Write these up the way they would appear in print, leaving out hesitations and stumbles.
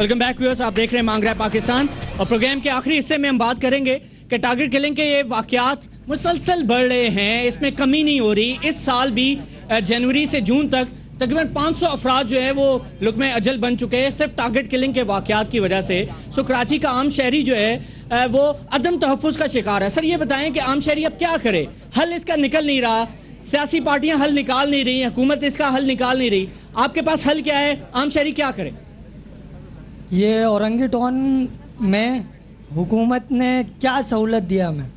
Welcome back viewers, आप देख रहे हैं मांग रहा है पाकिस्तान और प्रोग्राम के आखिरी हिस्से में हम बात करेंगे कि टारगेट किलिंग के ये वाकयात मुसलसल बढ़ रहे हैं, इसमें कमी नहीं हो रही। इस साल भी जनवरी से जून तक तकरीबन 500 अफराद जो है वो लुक़्मे अजल बन चुके हैं सिर्फ टारगेट किलिंग के वाकयात की वजह से। सो कराची का आम शहरी जो है वो अदम तहफ़्फ़ुज़ का शिकार है। सर ये बताएं कि आम शहरी अब क्या करे, हल इसका निकल नहीं रहा, सियासी पार्टियां हल निकाल नहीं रही, हुकूमत इसका हल निकाल नहीं रही, आपके पास हल क्या है, आम शहरी क्या करे? ये औरंगी टाउन में हुकूमत ने क्या सहूलत दिया हमें,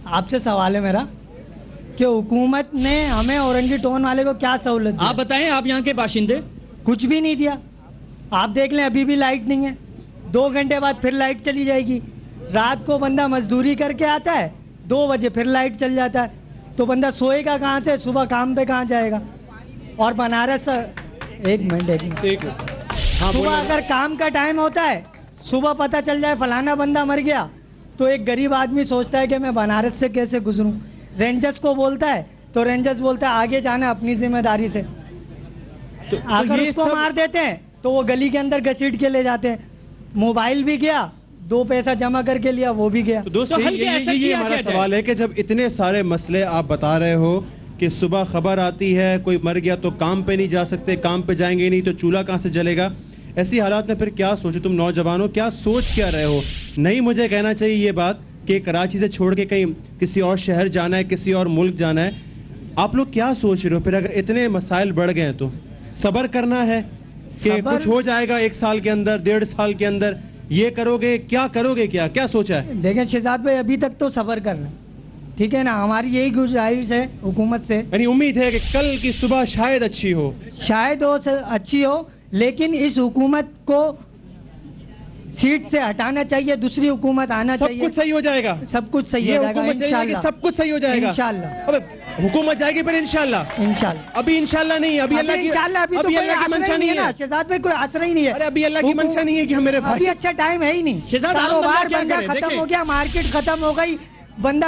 आपसे सवाल है मेरा कि हुकूमत ने हमें औरंगी टाउन वाले को क्या सहूलत दी? आप बताएं, आप यहाँ के बाशिंदे। कुछ भी नहीं दिया। आप देख लें अभी भी लाइट नहीं है, 2 घंटे बाद फिर लाइट चली जाएगी। रात को बंदा मजदूरी करके आता है, 2 बजे फिर लाइट चल जाता है, तो बंदा सोएगा कहाँ से, सुबह काम पे कहाँ जाएगा? और बनारस एक मिनट सुबह अगर काम का टाइम होता है, सुबह पता चल जाए फलाना बंदा मर गया, तो एक गरीब आदमी सोचता है कि मैं बनारस से कैसे गुजरूं। रेंजर्स को बोलता है तो रेंजर्स बोलता है आगे जाना अपनी जिम्मेदारी से। तो अगर उसको मार देते हैं तो वो गली के अंदर घसीट के ले जाते हैं। मोबाइल भी गया, 2 पैसा जमा करके लिया, वो भी गया। तो दोस्तों ये हमारा सवाल है कि जब इतने सारे मसले आप बता रहे हो कि सुबह खबर आती है कोई मर गया तो काम पे नहीं जा सकते, काम पे जाएंगे नहीं तो चूल्हा कहाँ से जलेगा, ऐसी हालात में फिर क्या सोचो तुम नौजवानों, क्या सोच क्या रहे हो? नहीं मुझे कहना चाहिए ये बात कि कराची से छोड़ के कहीं किसी और शहर जाना है, किसी और मुल्क जाना है, आप लोग क्या सोच रहे हो? फिर अगर इतने मसाइल बढ़ गए हैं तो सब्र करना है कि कुछ हो जाएगा 1 साल के अंदर, 1.5 साल के अंदर, ये करोगे, क्या करोगे, क्या सोचा है? देखें शहजाद भाई, अभी तक तो सब्र कर रहे हैं, ठीक है ना। हमारी यही गुजारिश है हुकूमत से, यानी उम्मीद है कि कल की सुबह शायद अच्छी हो, शायद वो अच्छी हो, लेकिन इस हुकूमत को सीट से हटाना चाहिए, दूसरी हुकूमत आना चाहिए। सब कुछ सही हो जाएगा, सब कुछ सही हो जाएगा इंशाल्लाह, सब कुछ सही हो जाएगा इंशाल्लाह। अबे हुकूमत जाएगी फिर इंशाल्लाह, अभी इंशाल्लाह नहीं, अभी अल्लाह की इंशाल्लाह, अभी अल्लाह की मंशा नहीं है शहजाद भाई, कोई आसरा ही नहीं है। अरे अभी अल्लाह की मंशा नहीं है कि मेरे भाई, अभी अच्छा टाइम है ही नहीं। कारोबार बंदा खत्म हो गया, मार्केट खत्म हो गई, बंदा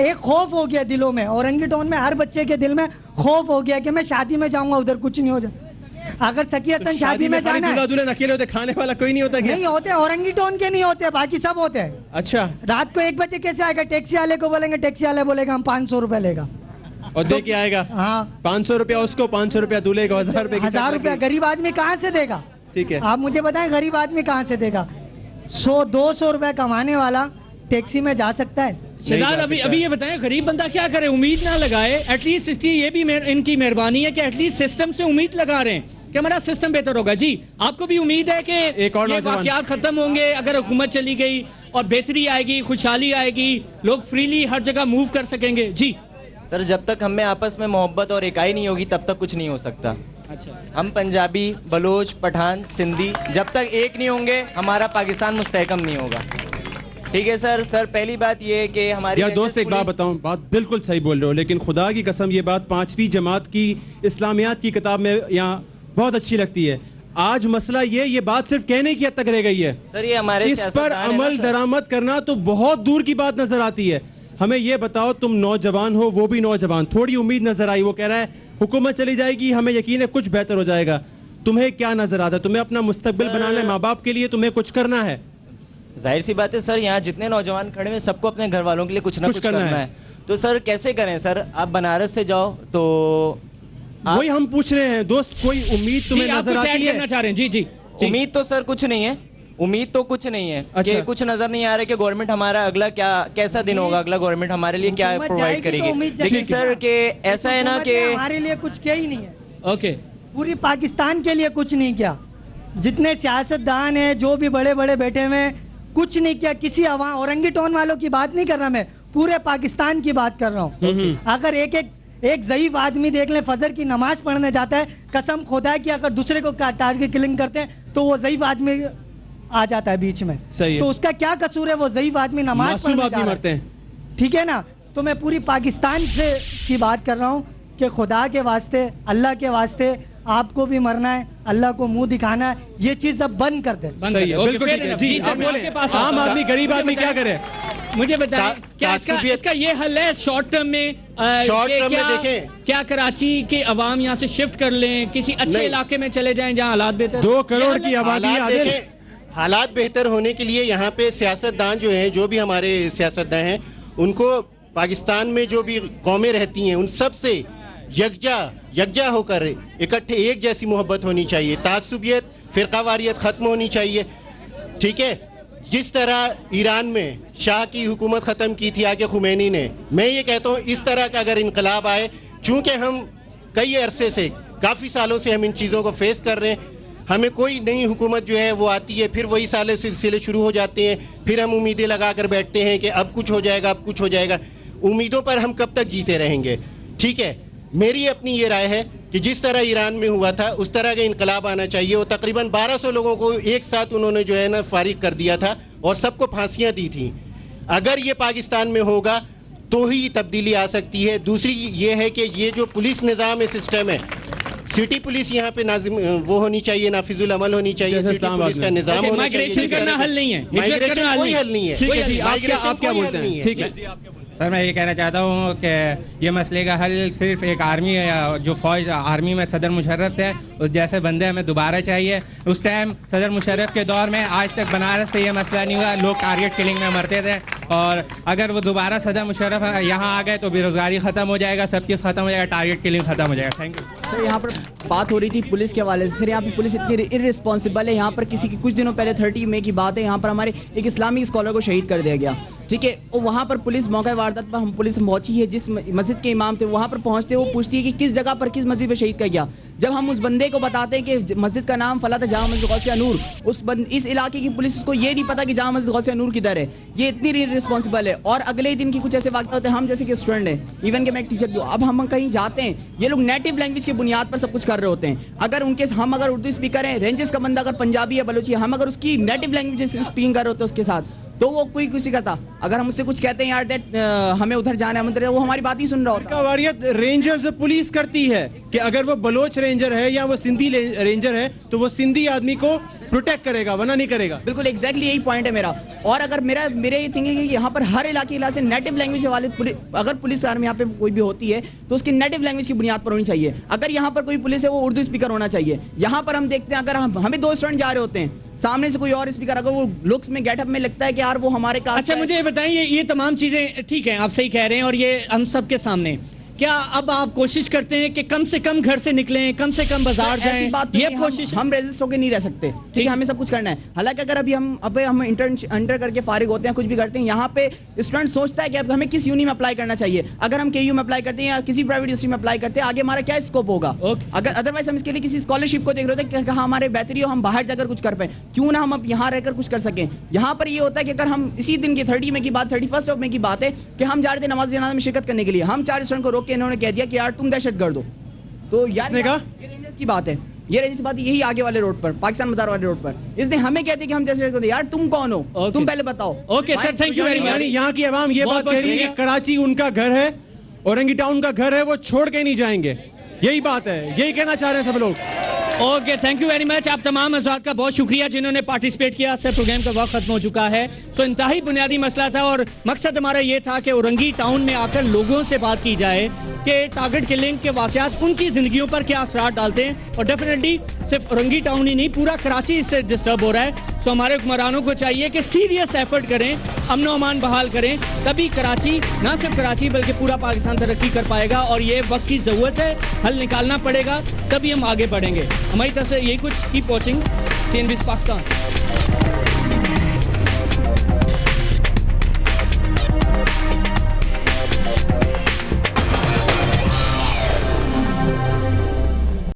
एक खौफ हो गया दिलों में। औरंगी टाउन में हर बच्चे के दिल में खौफ हो गया कि मैं शादी में जाऊंगा उधर कुछ नहीं हो जाए। अगर सकी हसन शादी में जाना है, दूल्हा अकेले होते, खाने वाला कोई नहीं होता क्या? नहीं होते, औरंगी टाउन के नहीं होते, बाकी सब होते हैं। अच्छा, रात को 1 बजे कैसे आएगा? टैक्सी वाले को बोलेंगे, टैक्सी वाले बोलेगा हम 500 रुपए लेगा और दे के आएगा। हाँ, 500 रुपया उसको, 500 रुपया दूल्हे को, 1000 रुपए 1000 रुपया गरीब आदमी कहाँ से देगा? ठीक है, आप मुझे बताएं गरीब आदमी कहाँ से देगा? 100-200 रुपए कमाने वाला टैक्सी में जा सकता है? शहजाद अभी ये बताएं, गरीब बंदा क्या करे, उम्मीद ना लगाए? एटलीस्ट इसकी ये भी इनकी मेहरबानी है कि एटलीस्ट सिस्टम से उम्मीद लगा रहे हैं कि हमारा सिस्टम बेहतर होगा। जी, आपको भी उम्मीद है कि ये वाकयात खत्म होंगे अगर हुकूमत चली गई और बेहतरी आएगी, खुशहाली आएगी, लोग फ्रीली हर जगह मूव कर सकेंगे? जी सर, जब तक हमें आपस में मोहब्बत और इकाई नहीं होगी तब तक कुछ नहीं हो सकता। अच्छा, हम पंजाबी, बलोच, पठान, सिंधी जब तक एक नहीं होंगे हमारा पाकिस्तान मुस्तहकम नहीं होगा। ठीक है सर पहली बात ये है कि हमारी यार दोस्त एक बात बताऊं, बात बिल्कुल सही बोल रहे हो, लेकिन खुदा की कसम ये बात 5वीं जमात की इस्लामियात की किताब में यहाँ बहुत अच्छी लगती है। आज मसला ये बात सिर्फ कहने की हद तक रह गई है सर, ये हमारे इस पर अमल दरामद करना तो बहुत दूर की बात नजर आती है। हमें ये बताओ, तुम नौजवान हो, वो भी नौजवान, थोड़ी उम्मीद नजर आई, वो कह रहा है हुकूमत चली जाएगी, हमें यकीन है कुछ बेहतर हो जाएगा। तुम्हें क्या नजर आता है? तुम्हें अपना मुस्तकबिल बनाना है, माँ बाप के लिए तुम्हें कुछ करना है। जाहिर सी बात है सर, यहाँ जितने नौजवान खड़े हैं सबको अपने घर वालों के लिए कुछ ना कुछ करना है। तो सर कैसे करें सर? आप बनारस से जाओ तो वही हम पूछ रहे हैं दोस्त, कोई उम्मीद तुम्हें नजर आती है? चाह रहे हैं? जी, उम्मीद तो सर कुछ नहीं है, उम्मीद तो कुछ नहीं है। अच्छा, कि कुछ नजर नहीं आ रहा कि गवर्नमेंट हमारा अगला कैसा दिन होगा, अगला गवर्नमेंट हमारे लिए क्या प्रोवाइड करेगी। लेकिन सर कि ऐसा है ना कि हमारे लिए कुछ किया ही नहीं है। ओके, पूरी पाकिस्तान के लिए कुछ नहीं किया। जितने सियासतदान हैं, जो भी बड़े बड़े बैठे हुए हैं, कुछ नहीं किया। किसी औरंगी टाउन वालों की बात नहीं कर रहा मैं, पूरे पाकिस्तान की बात कर रहा हूँ। अगर एक ज़ईफ आदमी देख ले, फजर की नमाज पढ़ने जाता है, कसम खुदा की अगर दूसरे को टारगेट किलिंग करते हैं तो वो ज़ईफ आदमी आ जाता है बीच में। सही है। तो उसका क्या कसूर है? वो ज़ईफ आदमी नमाज पढ़ने जा रहा है, ठीक है ना। तो मैं पूरी पाकिस्तान से की बात कर रहा हूँ कि खुदा के वास्ते, अल्लाह के वास्ते, आपको भी मरना है, अल्लाह को मुंह दिखाना है, ये चीज अब बंद कर दे। सही है, बिल्कुल ठीक है। जी आप बोले, आम आदमी, गरीब आदमी क्या करे? مجھے بتائیں کیا اس کا یہ حل ہے شارٹ ٹرم میں؟ شارٹ ٹرم میں دیکھیں کیا کراچی کے عوام یہاں سے شفٹ کر لیں, کسی اچھے علاقے میں چلے جائیں جہاں حالات بہتر؟ 2 کروڑ کی آبادی ہے. حالات بہتر ہونے کے لیے یہاں پہ سیاستدان جو ہیں, جو بھی ہمارے سیاستدان ہیں, ان کو پاکستان میں جو بھی قومیں رہتی ہیں ان سب سے یکجا ہو کر اکٹھے ایک جیسی محبت ہونی چاہیے. تعصبیت, فرقہ واریت ختم ہونی چاہیے. ٹھیک ہے, جس طرح ایران میں شاہ کی حکومت ختم کی تھی آگے خمینی نے, میں یہ کہتا ہوں اس طرح کا اگر انقلاب آئے, چونکہ ہم کئی عرصے سے کافی سالوں سے ہم ان چیزوں کو فیس کر رہے ہیں, ہمیں کوئی نئی حکومت جو ہے وہ آتی ہے, پھر وہی سالے سلسلے شروع ہو جاتے ہیں, پھر ہم امیدیں لگا کر بیٹھتے ہیں کہ اب کچھ ہو جائے گا, اب کچھ ہو جائے گا. امیدوں پر ہم کب تک جیتے رہیں گے؟ ٹھیک ہے, میری اپنی یہ رائے ہے کہ جس طرح ایران میں ہوا تھا اس طرح کا انقلاب آنا چاہیے. وہ تقریباً 1200 لوگوں کو ایک ساتھ انہوں نے جو ہے نا فارغ کر دیا تھا اور سب کو پھانسیاں دی تھیں. اگر یہ پاکستان میں ہوگا تو ہی تبدیلی آ سکتی ہے. دوسری یہ ہے کہ یہ جو پولیس نظام ہے, سسٹم ہے, سٹی پولیس یہاں پہ وہ ہونی چاہیے, نافذ العمل ہونی چاہیے, سٹی پولیس کا نظام ہونا چاہیے. مائگریشن کرنا حل نہیں ہے, مائگریشن کوئی حل نہیں ہے. ٹھیک ہے جی, آپ کیا بولتے ہیں؟ ٹھیک ہے سر, میں یہ کہنا چاہتا ہوں کہ یہ مسئلے کا حل صرف ایک آرمی جو فوج آرمی میں صدر مشرف تھے اس جیسے بندے ہمیں دوبارہ چاہیے. اس ٹائم صدر مشرف کے دور میں آج تک بنارس پہ یہ مسئلہ نہیں ہوا, لوگ ٹارگٹ کلنگ میں مرتے تھے. اور اگر وہ دوبارہ صدر مشرف یہاں آ گئے تو بے روزگاری ختم ہو جائے گا, سب چیز ختم ہو جائے گا, ٹارگٹ کلنگ ختم ہو جائے گا. Thank you sir. یہاں پر بات ہو رہی تھی پولیس کے حوالے سے. سر یہاں پہ پولیس اتنی ارسپانسبل ہے. یہاں پر کسی کی کچھ دنوں پہلے 30 مئی کی بات ہے, یہاں پر ہمارے ایک اسلامی اسکالر کو شہید کر دیا گیا. ٹھیک ہے, وہاں پر پولیس موقع واردات پر ہم پولیس پہنچی ہے, جس مسجد کے امام تھے وہاں پر پہنچتے وہ پوچھتی ہے کہ کس جگہ پر کس مسجد پہ شہید کیا گیا. جب ہم اس بندے کو بتاتے ہیں کہ مسجد کا نام فلاں جامع مسجد غوث نور, اس علاقے کی پولیس کو یہ نہیں پتا کہ جامع مسجد غوث نور کدھر ہے. یہ اتنی رسپانسبل ہے. اور اگلے دن کی کچھ ایسے واقعات ہوتے ہیں, ہم جیسے کہ اسٹوڈنٹ ہیں, ایون کہ میں ایک ٹیچر بھی ہوں, اب ہم کہیں جاتے ہیں, یہ لوگ نیٹو لینگویج کی بنیاد پر سب کچھ کر رہے ہوتے ہیں. اگر ان کے ہم اگر اردو اسپیکر ہیں, رینجز کا بندہ اگر پنجابی ہے, بلوچی ہے, ہم اگر اس کی نیٹو لینگویج اسپیکنگ کر رہے ہوتے ہیں اس کے ساتھ, تو وہ کوئی کسی کرتا. اگر ہم اس سے کچھ کہتے ہیں یار دیٹ ہمیں ادھر جانا ہے, ادھر, وہ ہماری بات ہی سن رہا ہوتا ہے. واریت رینجرز پولیس کرتی ہے کہ اگر وہ بلوچ رینجر ہے یا وہ سندھی رینجر ہے تو وہ سندھی آدمی کو پروٹیکٹ کرے گا, ورنہ نہیں کرے گا. بالکل ایگزیکٹلی یہی پوائنٹ ہے میرا. اور اگر میرے یہ تھنکنگ ہے کہ یہاں پر ہر علاقے سے نیٹو لینگویج والے اگر پولیس آرمی یہاں پہ کوئی بھی ہوتی ہے تو اس کی نیٹو لینگویج کی بنیاد پر ہونی چاہیے. اگر یہاں پر کوئی پولیس ہے وہ اردو اسپیکر ہونا چاہیے. یہاں پر ہم دیکھتے ہیں اگر ہمیں 2 اسٹوڈنٹ جا رہے ہوتے ہیں, سامنے سے کوئی اور اسپیکر اگر وہ لکس میں گیٹ اپ میں لگتا ہے کہ یار وہ ہمارے کاسٹ. اچھا مجھے یہ بتائیں, یہ تمام چیزیں ٹھیک ہیں, آپ صحیح کہہ رہے ہیں, اور یہ ہم سب کے سامنے, کیا اب آپ کوشش کرتے ہیں کہ کم سے کم گھر سے نکلیں, کم سے کم بازار جائیں؟ یہ کوشش ہم ریزسٹ ہو کے نہیں رہ سکتے. ٹھیک ہے, ہمیں سب کچھ کرنا ہے. حالانکہ اگر ابھی ہم انٹر کر کے فارغ ہوتے ہیں, کچھ بھی کرتے ہیں, یہاں پہ اسٹوڈنٹ سوچتا ہے کہ اب ہمیں کس یونی میں اپلائی کرنا چاہیے. اگر ہم کے یو میں اپلائی کرتے ہیں یا کسی پرائیویٹ یونیورسٹی میں اپلائی کرتے ہیں, آگے ہمارا کیا اسکوپ ہوگا. اگر ادروائز ہم اس کے لیے کسی اسکالرشپ کو دیکھ رہے ہوتے ہیں کہ ہمارے بہتری ہو, ہم باہر جا کر کچھ کر پائیں, کیوں نہ ہم اب یہاں رہ کر کچھ کر سکیں. یہاں پر یہ ہوتا ہے کہ اگر ہم اسی دن کی 30 مئی کی بات, 31 مئی کی بات ہے کہ ہم جا رہے تھے نماز جنازہ میں شرکت کرنے کے لیے, ہم 4 اسٹوڈنٹ کو روک کے انہوں نے کہہ دیا کہ یار تم دہشت گرد ہو. تو یار یہ رینجرز کی بات ہے, یہ رینجرز کی بات یہی آگے والے روڈ پر, پاکستان مدار والے روڈ پر, اس نے ہمیں کہتے کہ ہم دہشت گرد. یار تم کون ہو, تم پہلے بتاؤ. Okay sir, thank you very much. یہاں کی عوام یہ بات کہہ رہی ہے کہ کراچی ان کا گھر ہے, اورنگی ٹاؤن کا گھر ہے, وہ چھوڑ کے نہیں جائیں گے. یہی بات ہے, یہی کہنا چاہ رہے ہیں سب لوگ. Okay, thank you very much. آپ تمام حضرات کا بہت شکریہ جنہوں نے پارٹیسپیٹ کیا. سر پروگرام کا وقت ختم ہو چکا ہے. سو انتہائی بنیادی مسئلہ تھا اور مقصد ہمارا یہ تھا کہ اورنگی ٹاؤن میں آ کر لوگوں سے بات کی جائے کہ ٹارگٹ کلنگ کے واقعات ان کی زندگیوں پر کیا اثرات ڈالتے ہیں. اور ڈیفینیٹلی صرف اورنگی ٹاؤن ہی نہیں, پورا کراچی اس سے ڈسٹرب ہو رہا ہے. سو ہمارے حکمرانوں کو چاہیے کہ سیریس ایفرٹ کریں, امن و امان بحال کریں, تبھی کراچی, نہ صرف کراچی بلکہ پورا پاکستان ترقی کر پائے گا. اور یہ وقت کی ضرورت ہے, حل نکالنا پڑے گا, تبھی ہم آگے بڑھیں گے. ہماری طرف سے یہی کچھ. Keep watching CNBC Pakistan.